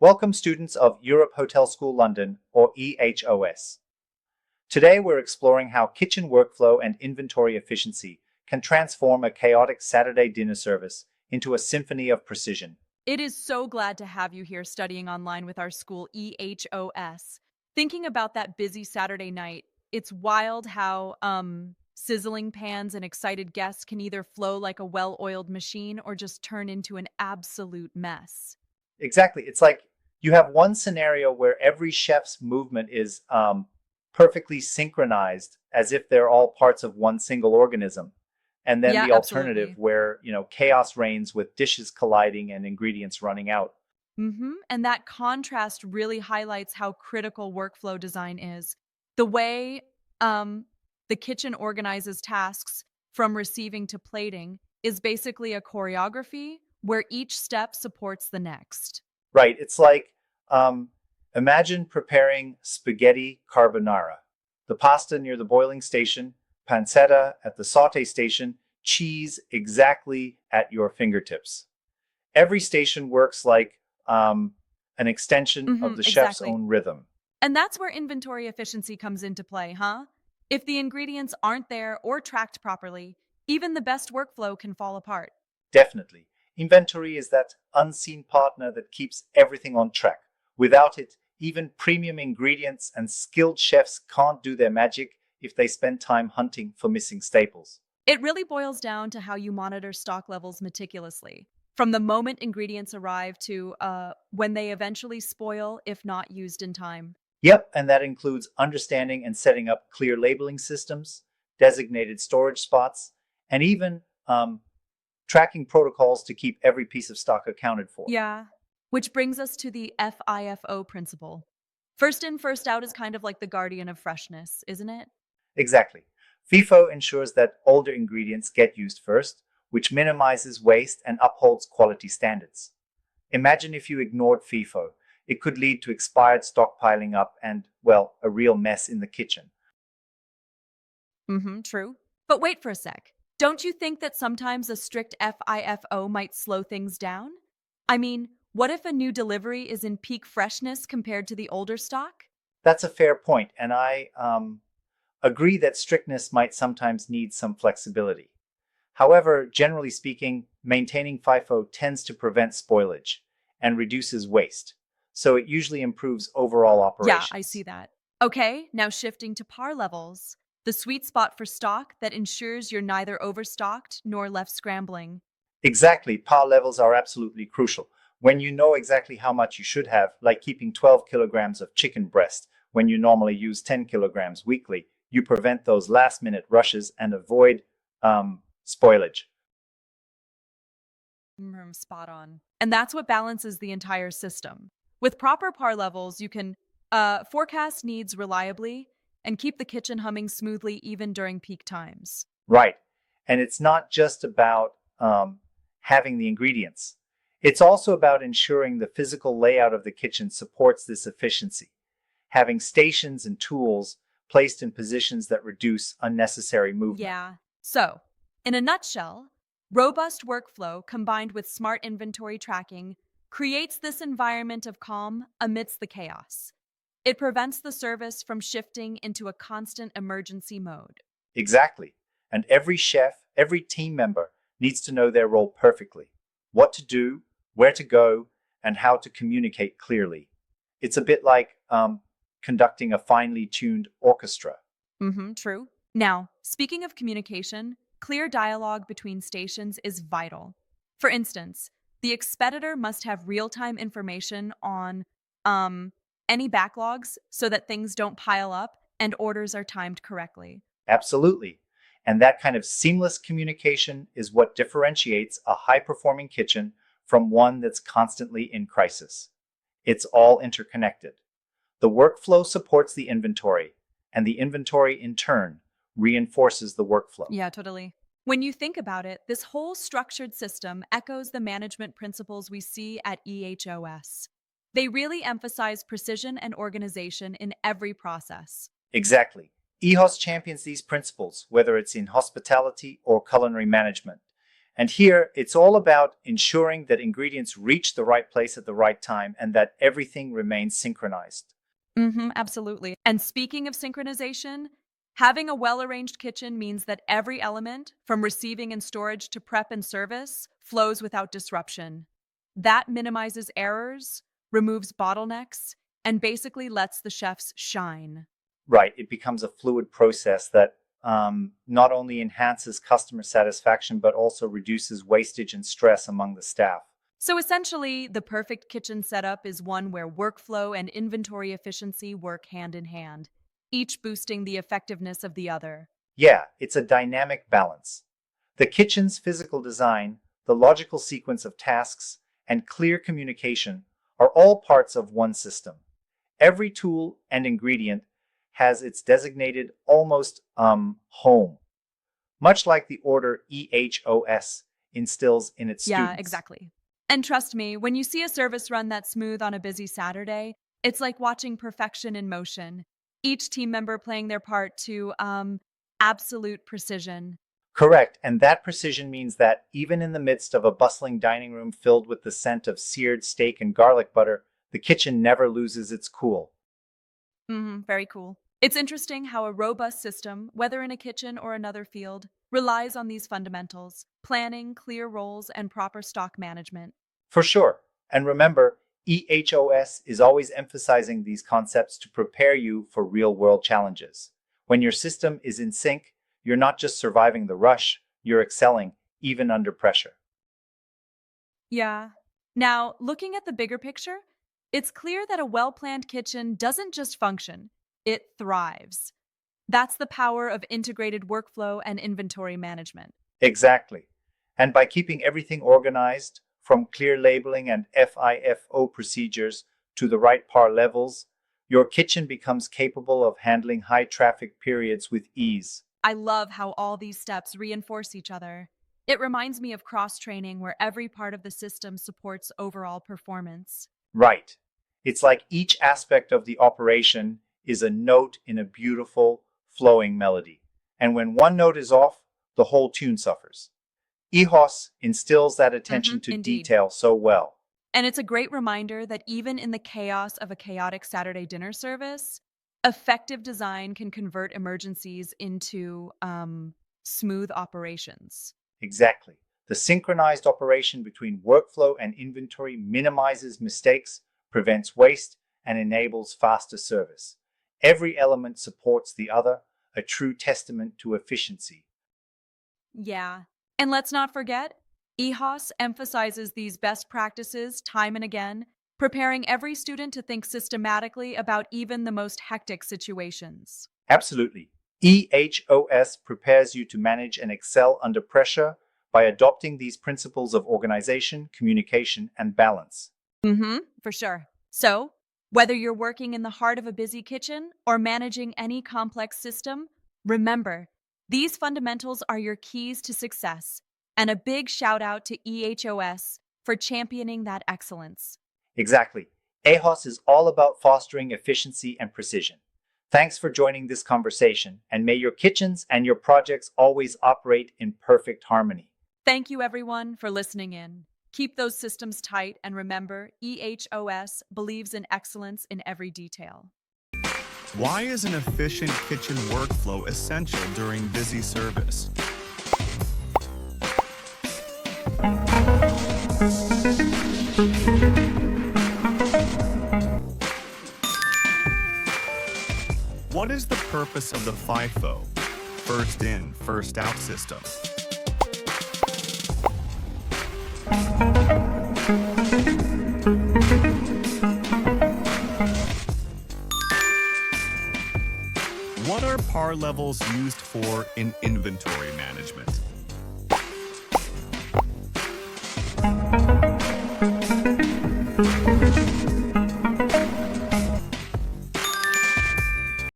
Welcome students of Europe Hotel School London, or EHOS. Today we're exploring how kitchen workflow and inventory efficiency can transform a chaotic Saturday dinner service into a symphony of precision. It is so glad to have you here studying online with our school, EHOS. Thinking about that busy Saturday night, it's wild how sizzling pans and excited guests can either flow like a well-oiled machine or just turn into an absolute mess. Exactly. It's like you have one scenario where every chef's movement is perfectly synchronized as if they're all parts of one single organism. And then Yeah, the alternative absolutely. where, chaos reigns with dishes colliding and ingredients running out. And that contrast really highlights how critical workflow design is. The way um, the kitchen organizes tasks from receiving to plating is basically a choreography where each step supports the next. Right. It's like um, imagine preparing spaghetti carbonara. The pasta near the boiling station, pancetta at the saute station, cheese exactly at your fingertips. Every station works like an extension of the chef's Exactly. own rhythm. And that's where inventory efficiency comes into play, huh? If the ingredients aren't there or tracked properly, even the best workflow can fall apart. Definitely. Inventory is that unseen partner that keeps everything on track. Without it, even premium ingredients and skilled chefs can't do their magic if they spend time hunting for missing staples. It really boils down to how you monitor stock levels meticulously, from the moment ingredients arrive to when they eventually spoil if not used in time. Yep, and that includes understanding and setting up clear labeling systems, designated storage spots, and even tracking protocols to keep every piece of stock accounted for. Yeah. Which brings us to the FIFO principle. First in, first out is kind of like the guardian of freshness, isn't it? Exactly. FIFO ensures that older ingredients get used first, which minimizes waste and upholds quality standards. Imagine if you ignored FIFO. It could lead to expired stock piling up and, well, a real mess in the kitchen. True. But wait for a sec. Don't you think that sometimes a strict FIFO might slow things down? I mean, what if a new delivery is in peak freshness compared to the older stock? That's a fair point, and I agree that strictness might sometimes need some flexibility. However, generally speaking, maintaining FIFO tends to prevent spoilage and reduces waste, so it usually improves overall Yeah, I see operations. that. Okay, now shifting to par levels, the sweet spot for stock that ensures you're neither overstocked nor left scrambling. Exactly, par levels are absolutely crucial. When you know exactly how much you should have, like keeping 12 kilograms of chicken breast when you normally use 10 kilograms weekly, you prevent those last minute rushes and avoid spoilage. Spot on. And that's what balances the entire system. With proper par levels, you can forecast needs reliably and keep the kitchen humming smoothly even during peak times. Right. And it's not just about having the ingredients, it's also about ensuring the physical layout of the kitchen supports this efficiency. Having stations and tools placed in positions that reduce unnecessary movement. Yeah. So, in a nutshell, robust workflow combined with smart inventory tracking creates this environment of calm amidst the chaos. It prevents the service from shifting into a constant emergency mode. Exactly. And every chef, every team member needs to know their role perfectly, what to do, where to go, and how to communicate clearly. It's a bit like conducting a finely tuned orchestra. True. Now, speaking of communication, clear dialogue between stations is vital. For instance, the expeditor must have real time information on um, any backlogs so that things don't pile up and orders are timed correctly. Absolutely. And that kind of seamless communication is what differentiates a high performing kitchen from one that's constantly in crisis. It's all interconnected. The workflow supports the inventory, and the inventory in turn reinforces the workflow. Yeah, totally. When you think about it, this whole structured system echoes the management principles we see at EHOS. They really emphasize precision and organization in every process. Exactly. EHOS champions these principles, whether it's in hospitality or culinary management. And here, it's all about ensuring that ingredients reach the right place at the right time and that everything remains synchronized. Absolutely. And speaking of synchronization, having a well arranged kitchen means that every element, from receiving and storage to prep and service, flows without disruption. That minimizes errors, removes bottlenecks, and basically lets the chefs shine. Right, it becomes a fluid process that not only enhances customer satisfaction, but also reduces wastage and stress among the staff. So essentially, the perfect kitchen setup is one where workflow and inventory efficiency work hand in hand, each boosting the effectiveness of the other. Yeah, it's a dynamic balance. The kitchen's physical design, the logical sequence of tasks, and clear communication are all parts of one system. Every tool and ingredient has its designated almost home, much like the order EHOS instills in its Yeah, students. exactly. And trust me, when you see a service run that's smooth on a busy Saturday, it's like watching perfection in motion. Each team member playing their part to absolute precision. Correct, and that precision means that even in the midst of a bustling dining room filled with the scent of seared steak and garlic butter, the kitchen never loses its cool. Very cool. It's interesting how a robust system, whether in a kitchen or another field, relies on these fundamentals planning, clear roles, and proper stock management. For sure. And remember, EHOS is always emphasizing these concepts to prepare you for real world challenges. When your system is in sync, you're not just surviving the rush, you're excelling, even under pressure. Yeah. Now, looking at the bigger picture, it's clear that a well planned kitchen doesn't just function, it thrives. That's the power of integrated workflow and inventory management. Exactly. And by keeping everything organized, from clear labeling and FIFO procedures to the right par levels, your kitchen becomes capable of handling high traffic periods with ease. I love how all these steps reinforce each other. It reminds me of cross training where every part of the system supports overall performance. Right. It's like each aspect of the operation is a note in a beautiful, flowing melody. And when one note is off, the whole tune suffers. EHOS instills that attention to Indeed. detail so well. And it's a great reminder that even in the chaos of a chaotic Saturday dinner service, effective design can convert emergencies into smooth operations. Exactly. The synchronized operation between workflow and inventory minimizes mistakes, prevents waste, and enables faster service. Every element supports the other, a true testament to efficiency. Yeah. And let's not forget, EHOS emphasizes these best practices time and again, preparing every student to think systematically about even the most hectic situations. Absolutely. EHOS prepares you to manage and excel under pressure by adopting these principles of organization, communication, and balance. For sure. So, whether you're working in the heart of a busy kitchen or managing any complex system, remember, these fundamentals are your keys to success. And a big shout out to EHOS for championing that excellence. Exactly. EHOS is all about fostering efficiency and precision. Thanks for joining this conversation, and may your kitchens and your projects always operate in perfect harmony. Thank you, everyone, for listening in. Keep those systems tight, and remember, EHOS believes in excellence in every detail. Why is an efficient kitchen workflow essential during busy service? What is the purpose of the FIFO, first in, first out system? What are par levels used for in inventory management?